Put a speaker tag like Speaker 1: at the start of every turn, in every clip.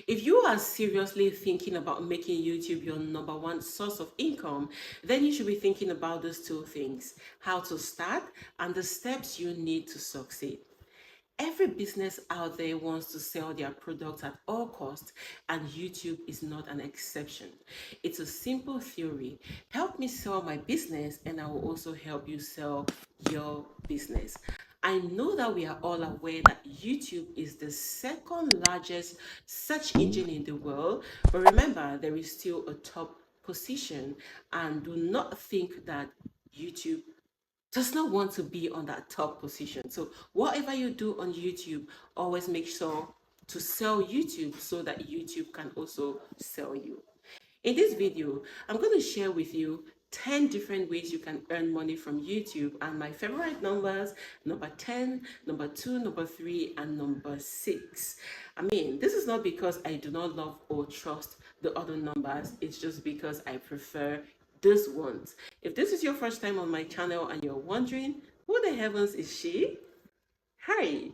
Speaker 1: If you are seriously thinking about making YouTube your number one source of income, then you should be thinking about those two things: how to start and the steps you need to succeed. Every business out there wants to sell their products at all costs, and YouTube is not an exception. It's a simple theory: help me sell my business, and I will also help you sell your business. I know that we are all aware that YouTube is the second largest search engine in the world, but remember, there is still a top position, and do not think that YouTube does not want to be on that top position. So whatever you do on YouTube, always make sure to sell YouTube so that YouTube can also sell you. In this video, I'm going to share with you 10 different ways you can earn money from YouTube, and my favorite numbers: number 10, number 2, number 3, and number 6. I mean, this is not because I do not love or trust the other numbers, it's just because I prefer these ones. If this is your first time on my channel and you're wondering, who the heavens is she? Hi,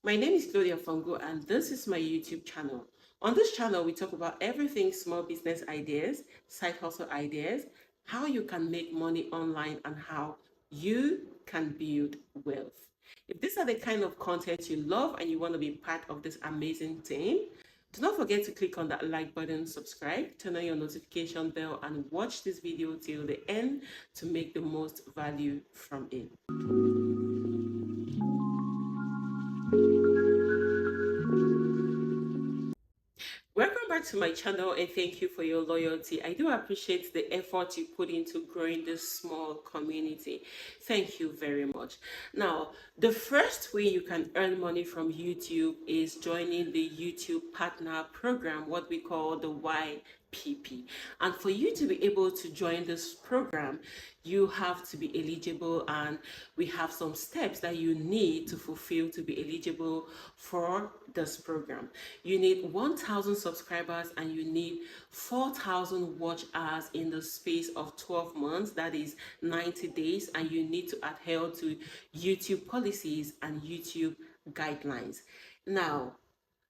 Speaker 1: my name is Claudia Fonguh, and this is my YouTube channel. On this channel, we talk about everything small business ideas, side hustle ideas, how you can make money online, and how you can build wealth. If these are the kind of content you love and you want to be part of this amazing team, do not forget to click on that like button, subscribe, turn on your notification bell, and watch this video till the end to make the most value from it. Welcome back to my channel, and thank you for your loyalty. I do appreciate the effort you put into growing this small community. Thank you very much. Now, the first way you can earn money from YouTube is joining the YouTube Partner Program, what we call the YPP. And for you to be able to join this program, you have to be eligible, and we have some steps that you need to fulfill to be eligible for this program. You need 1,000 subscribers, and you need 4,000 watch hours in the space of 12 months, that is 90 days, and you need to adhere to YouTube policies and YouTube guidelines. Now,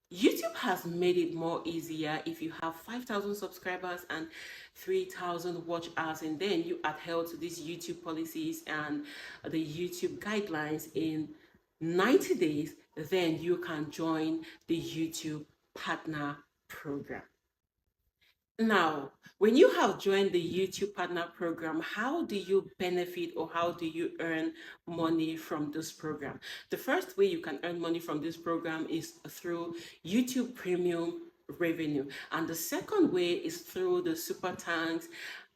Speaker 1: YouTube has made it more easier. If you have 5,000 subscribers and 3,000 watch hours, and then you adhere to these YouTube policies and the YouTube guidelines in 90 days, then you can join the YouTube Partner Program. Now, when you have joined the YouTube Partner Program, how do you benefit or how do you earn money from this program? The first way you can earn money from this program is through YouTube Premium revenue. And the second way is through the Super Thanks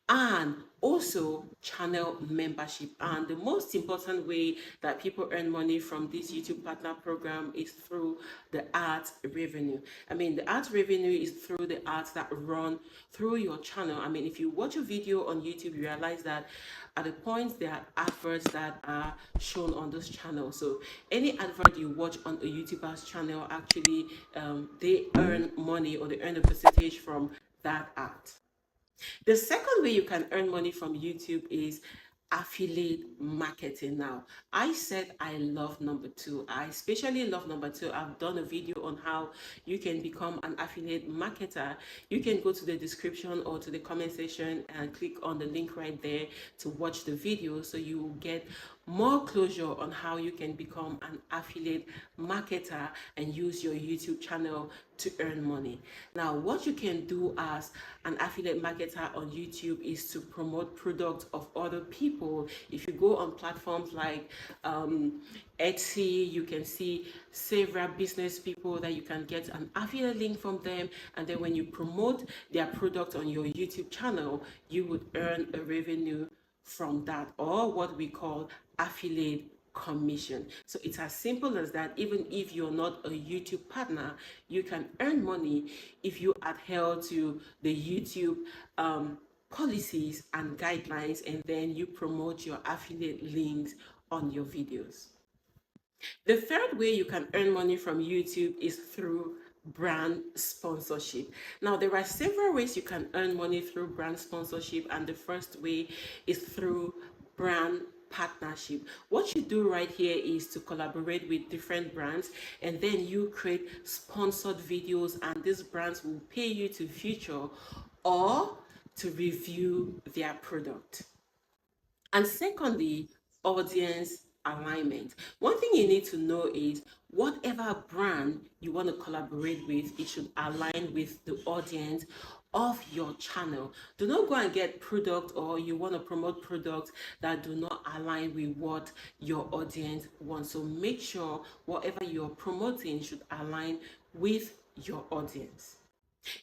Speaker 1: and also channel membership. And the most important way that people earn money from this YouTube Partner Program is through the ads revenue. I mean, the ads revenue is through the ads that run through your channel. I mean, if you watch a video on YouTube, you realize that at the point there are adverts that are shown on this channel. So any advert you watch on a YouTuber's channel, actually they earn money, or they earn a percentage from that ad. The second way you can earn money from YouTube is affiliate marketing. Now, I said I love number 2. I especially love number 2. I've done a video on how you can become an affiliate marketer. You can go to the description or to the comment section and click on the link right there to watch the video, so you will get more closure on how you can become an affiliate marketer and use your YouTube channel to earn money. Now, what you can do as an affiliate marketer on YouTube is to promote products of other people. If you go on platforms like Etsy, you can see several business people that you can get an affiliate link from them, and then when you promote their product on your YouTube channel, you would earn a revenue from that, or what we call affiliate commission. So it's as simple as that. Even if you're not a YouTube partner, you can earn money if you adhere to the YouTube policies and guidelines, and then you promote your affiliate links on your videos. The third way you can earn money from YouTube is through brand sponsorship. Now, there are several ways you can earn money through brand sponsorship, and the first way is through brand partnership. What you do right here is to collaborate with different brands, and then you create sponsored videos, and these brands will pay you to feature or to review their product. And secondly, audience alignment. One thing you need to know is whatever brand you want to collaborate with, it should align with the audience of your channel. Do not go and get product, or you want to promote products that do not align with what your audience wants. So make sure whatever you're promoting should align with your audience.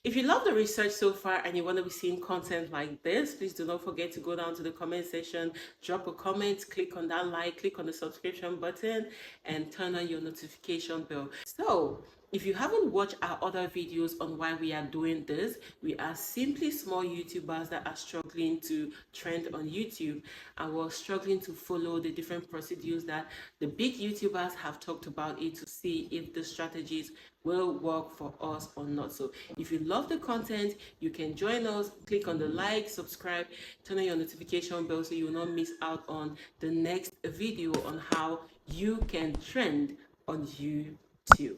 Speaker 1: If you love the research so far and you want to be seeing content like this, please do not forget to go down to the comment section, drop a comment, click on that like, click on the subscription button, and turn on your notification bell. So, if you haven't watched our other videos on why we are doing this, we are simply small YouTubers that are struggling to trend on YouTube, and we're struggling to follow the different procedures that the big YouTubers have talked about it to see if the strategies will work for us or not. So if you love the content, you can join us, click on the like, subscribe, turn on your notification bell so you will not miss out on the next video on how you can trend on YouTube.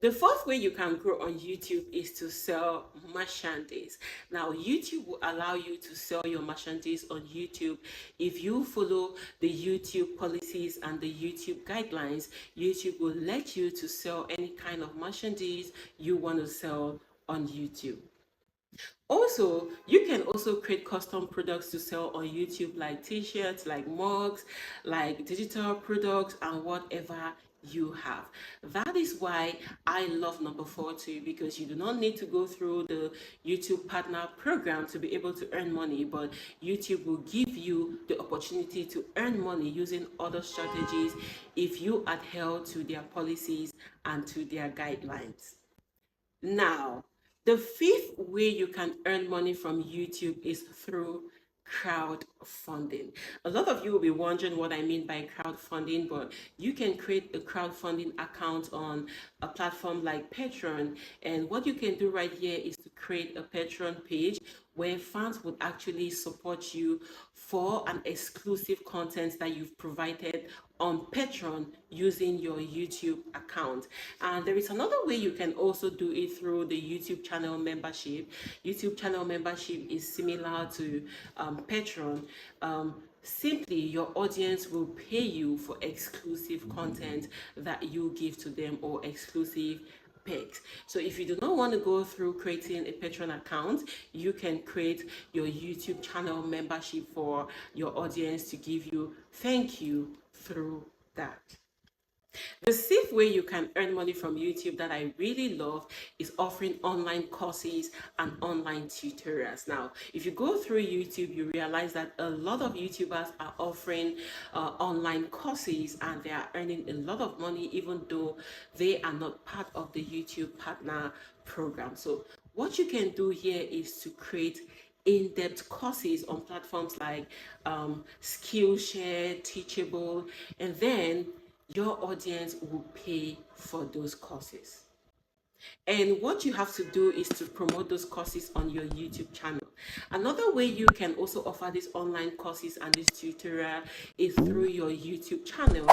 Speaker 1: The fourth way you can grow on YouTube is to sell merchandise. Now, YouTube will allow you to sell your merchandise on YouTube if you follow the YouTube policies and the YouTube guidelines. YouTube will let you to sell any kind of merchandise you want to sell on YouTube. Also, you can also create custom products to sell on YouTube, like t-shirts, like mugs, like digital products, and whatever you have. That is why I love number 4 too, because you do not need to go through the YouTube partner program to be able to earn money, but YouTube will give you the opportunity to earn money using other strategies if you adhere to their policies and to their guidelines. Now, the fifth way you can earn money from YouTube is through crowdfunding. A lot of you will be wondering what I mean by crowdfunding, but you can create a crowdfunding account on a platform like Patreon. And what you can do right here is to create a Patreon page where fans would actually support you for an exclusive content that you've provided on Patreon using your YouTube account. And there is another way you can also do it through the YouTube channel membership. YouTube channel membership is similar to Patreon. Simply, your audience will pay you for exclusive content that you give to them, or exclusive perks. So if you do not want to go through creating a Patreon account, you can create your YouTube channel membership for your audience to give you thank you through that. The sixth way you can earn money from YouTube that I really love is offering online courses and online tutorials. Now, if you go through YouTube, you realize that a lot of YouTubers are offering online courses, and they are earning a lot of money even though they are not part of the YouTube partner program. So what you can do here is to create in-depth courses on platforms like Skillshare, Teachable, and then your audience will pay for those courses. And what you have to do is to promote those courses on your YouTube channel. Another way you can also offer these online courses and this tutorial is through your YouTube channel,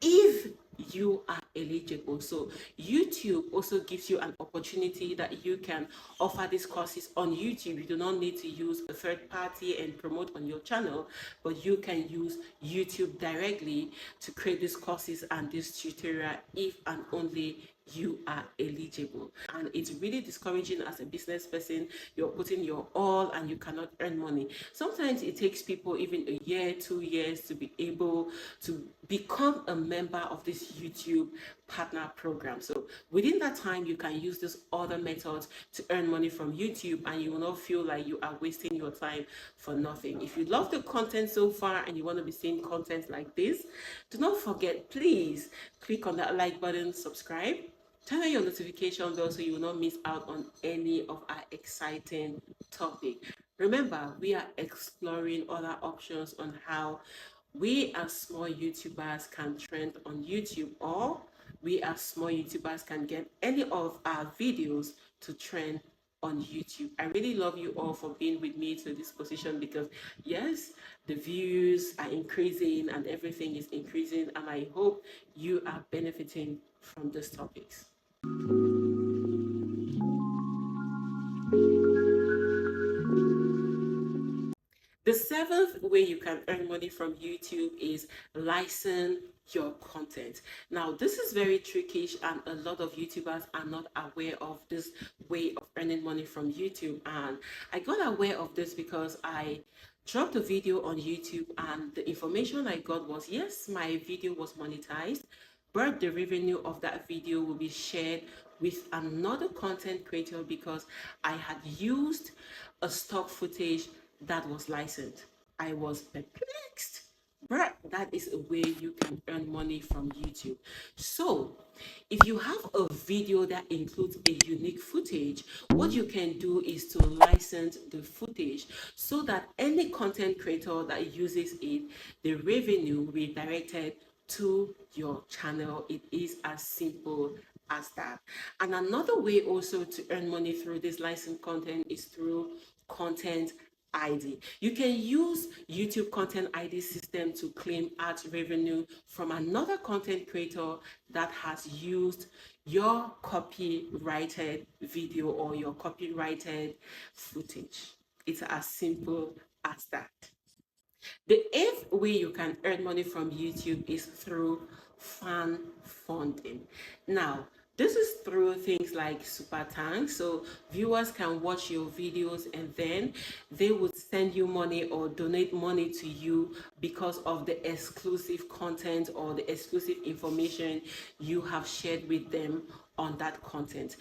Speaker 1: if you are eligible. So YouTube also gives you an opportunity that you can offer these courses on YouTube. You do not need to use a third party and promote on your channel, but you can use YouTube directly to create these courses and this tutorial if and only you are eligible. And it's really discouraging as a business person. You're putting your all and you cannot earn money. Sometimes it takes people even a year, 2 years to be able to become a member of this YouTube partner program. So within that time, you can use these other methods to earn money from YouTube, and you will not feel like you are wasting your time for nothing. If you love the content so far and you want to be seeing content like this, do not forget, please click on that like button, subscribe, turn on your notification bell so you will not miss out on any of our exciting topics. Remember, we are exploring other options on how we as small YouTubers can trend on YouTube, or we as small YouTubers can get any of our videos to trend on YouTube. I really love you all for being with me to this position, because yes, the views are increasing and everything is increasing, and I hope you are benefiting from these topics. The seventh way you can earn money from YouTube is license your content. Now, this is very tricky, and a lot of YouTubers are not aware of this way of earning money from YouTube. And I got aware of this because I dropped a video on YouTube, and the information I got was, yes, my video was monetized, but the revenue of that video will be shared with another content creator because I had used a stock footage that was licensed. I was perplexed. But that is a way you can earn money from YouTube. So, if you have a video that includes a unique footage, what you can do is to license the footage so that any content creator that uses it, the revenue will be directed to your channel. It is as simple as that. And another way also to earn money through this licensed content is through content ID. You can use YouTube content ID system to claim ad revenue from another content creator that has used your copyrighted video or your copyrighted footage. It's as simple as that. The eighth way you can earn money from YouTube is through fan funding. Now, this is through things like super thanks. So viewers can watch your videos and then they would send you money or donate money to you because of the exclusive content or the exclusive information you have shared with them on that content.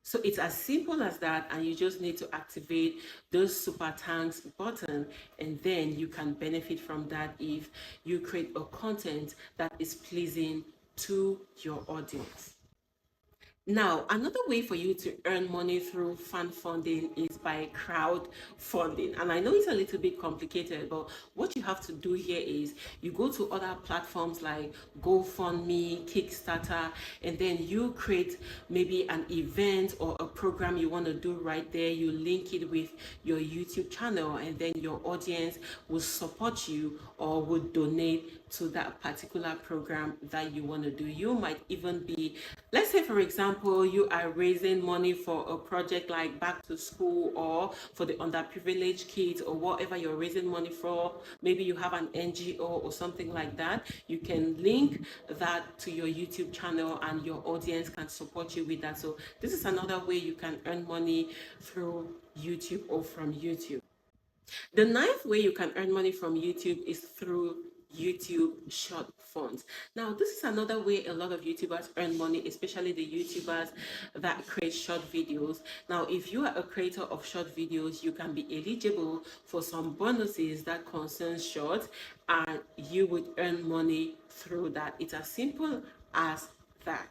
Speaker 1: So it's as simple as that, and you just need to activate those super thanks button, and then you can benefit from that if you create a content that is pleasing to your audience. Now, another way for you to earn money through fan funding is by crowdfunding. And I know it's a little bit complicated, but what you have to do here is you go to other platforms like GoFundMe, Kickstarter, and then you create maybe an event or a program you want to do right there. You link it with your YouTube channel, and then your audience will support you or will donate to that particular program that you want to do. You might even be, let's say for example, you are raising money for a project like back to school or for the underprivileged kids or whatever you're raising money for. Maybe you have an NGO or something like that. You can link that to your YouTube channel and your audience can support you with that. So this is another way you can earn money through YouTube or from YouTube. The ninth way you can earn money from YouTube is through YouTube short funds. Now, this is another way a lot of YouTubers earn money, especially the YouTubers that create short videos. Now, if you are a creator of short videos, you can be eligible for some bonuses that concern short, and you would earn money through that. It's as simple as that.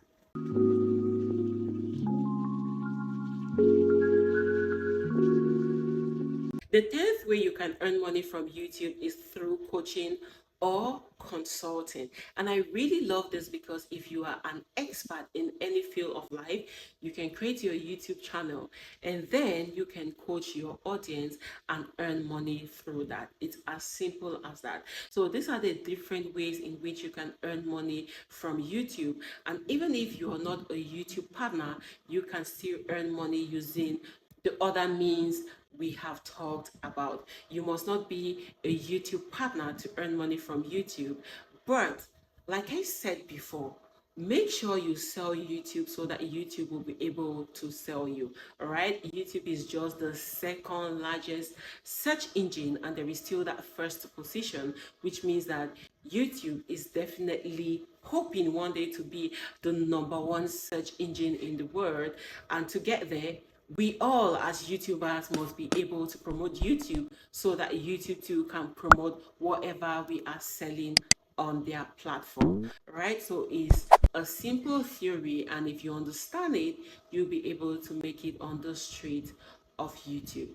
Speaker 1: The 10th way you can earn money from YouTube is through coaching or consulting. And I really love this because if you are an expert in any field of life, you can create your YouTube channel and then you can coach your audience and earn money through that. It's as simple as that. So these are the different ways in which you can earn money from YouTube. And even if you are not a YouTube partner, you can still earn money using the other means we have talked about. You must not be a YouTube partner to earn money from YouTube, but like I said before, make sure you sell YouTube so that YouTube will be able to sell you. All right, YouTube is just the second largest search engine, and there is still that first position, which means that YouTube is definitely hoping one day to be the #1 search engine in the world. And to get there, we all as YouTubers must be able to promote YouTube so that YouTube too can promote whatever we are selling on their platform, right? So it's a simple theory, and if you understand it, you'll be able to make it on the street of YouTube.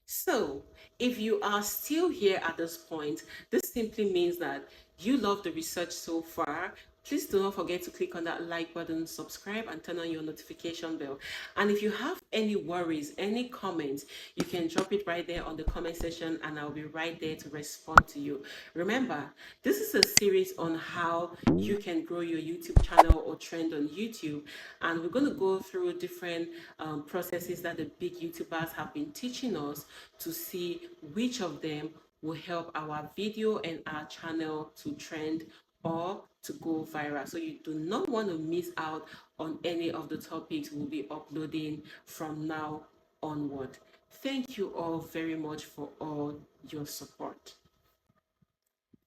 Speaker 1: So, if you are still here at this point, this simply means that you love the research so far, Please do not forget to click on that like button, subscribe, and turn on your notification bell. And if you have any worries, any comments, you can drop it right there on the comment section and I'll be right there to respond to you. Remember, this is a series on how you can grow your YouTube channel or trend on YouTube. And we're going to go through different processes that the big YouTubers have been teaching us to see which of them will help our video and our channel to trend or to go viral. So you do not want to miss out on any of the topics we'll be uploading from now onward. Thank you all very much for all your support.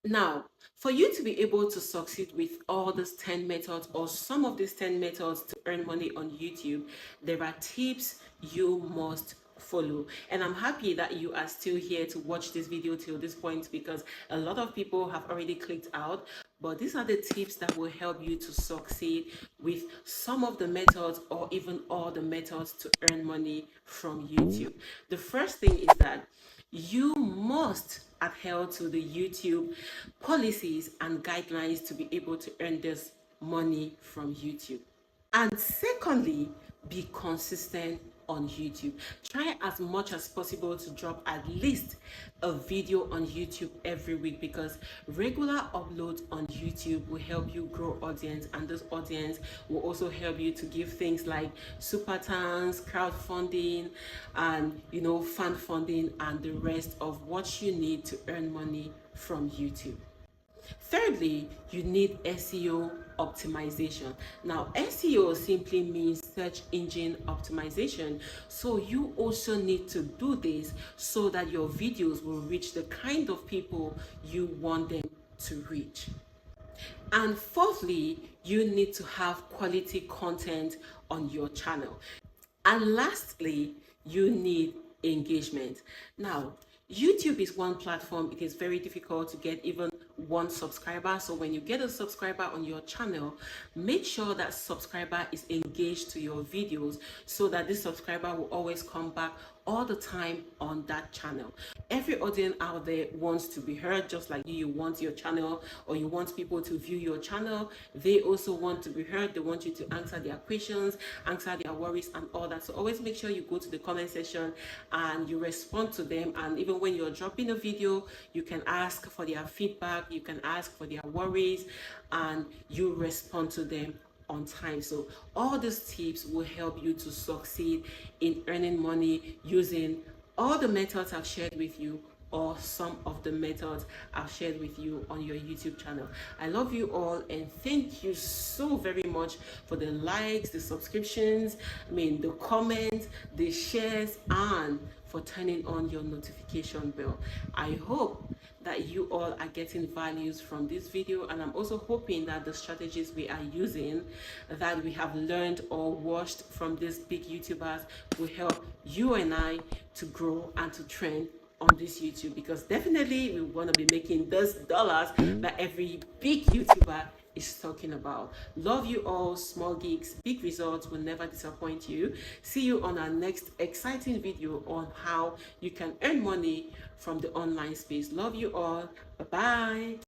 Speaker 1: Now, for you to be able to succeed with all these 10 methods or some of these 10 methods to earn money on YouTube, there are tips you must follow. And I'm happy that you are still here to watch this video till this point, because a lot of people have already clicked out. But these are the tips that will help you to succeed with some of the methods or even all the methods to earn money from YouTube. The first thing is that you must adhere to the YouTube policies and guidelines to be able to earn this money from YouTube. And secondly, be consistent on YouTube. Try as much as possible to drop at least a video on YouTube every week, because regular uploads on YouTube will help you grow audience, and this audience will also help you to give things like super thanks, crowdfunding, and fan funding, and the rest of what you need to earn money from YouTube. Thirdly, you need SEO optimization. Now, SEO simply means search engine optimization. So you also need to do this so that your videos will reach the kind of people you want them to reach. And fourthly, you need to have quality content on your channel. And lastly, you need engagement. Now, YouTube is one platform. It is very difficult to get even one subscriber. So when you get a subscriber on your channel, make sure that subscriber is engaged to your videos so that this subscriber will always come back all the time on that channel. Every audience out there wants to be heard, just like you want your channel, or you want people to view your channel. They also want to be heard. They want you to answer their questions, answer their worries and all that. So always make sure you go to the comment section and you respond to them. And even when you're dropping a video, you can ask for their feedback, you can ask for their worries, and you respond to them on time. So all these tips will help you to succeed in earning money using all the methods I've shared with you, or some of the methods I've shared with you on your YouTube channel. I love you all, and thank you so very much for the likes, the subscriptions, the comments, the shares, and for turning on your notification bell. I hope that you all are getting values from this video, and I'm also hoping that the strategies we are using, that we have learned or watched from these big YouTubers, will help you and I to grow and to trend on this YouTube, because definitely we want to be making those dollars that every big YouTuber is talking about. Love you all. Small gigs, big results will never disappoint you. See you on our next exciting video on how you can earn money from the online space. Love you all. Bye bye.